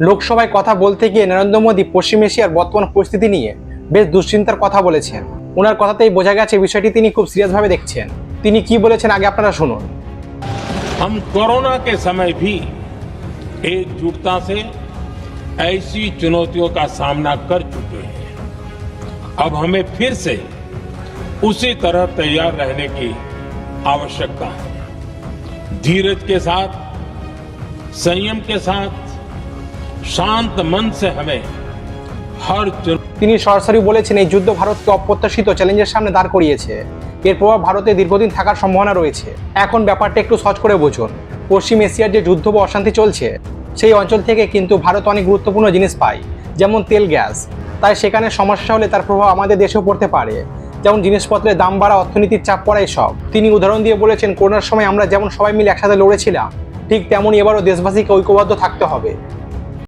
লোকসভায় কথা বলতে গিয়ে নরেন্দ্র মোদী পশ্চিম এশিয়ার বর্তমান পরিস্থিতি নিয়ে বেশ দুশ্চিন্তার কথা বলেছেন। ওনার কথাতেই বোঝা গেছে বিষয়টি তিনি খুব সিরিয়াসভাবে দেখছেন। তিনি কি বলেছেন আগে আপনারা শুনুন। हम कोरोना के समय भी एकजुटता से ऐसी चुनौतियों का सामना कर चुके हैं। अब हमें फिर से उसी तरह तैयार रहने की आवश्यकता है। धीरज के साथ, संयम के साथ, शांत मन से हमें हर তিনি সরাসরি বলেছেন এই যুদ্ধ ভারতকে অপ্রত্যাশিত চ্যালেঞ্জের সামনে দাঁড় করিয়েছে। এর প্রভাব ভারতে দীর্ঘদিন থাকার সম্ভাবনা রয়েছে। এখন ব্যাপারটা একটু সহজ করে বুঝুন। পশ্চিম এশিয়ার যে যুদ্ধ বা অশান্তি চলছে সেই অঞ্চল থেকে কিন্তু ভারত অনেক গুরুত্বপূর্ণ জিনিস পায়, যেমন তেল, গ্যাস। তাই সেখানে সমস্যা হলে তার প্রভাব আমাদের দেশেও পড়তে পারে, যেমন জিনিসপত্রের দাম বাড়া, অর্থনীতির চাপ পড়া এসব। তিনি উদাহরণ দিয়ে বলেছেন, করোনার সময় আমরা যেমন সবাই মিলে একসাথে লড়েছিলাম, ঠিক তেমনই এবারও দেশবাসীকে ঐক্যবদ্ধ থাকতে হবে।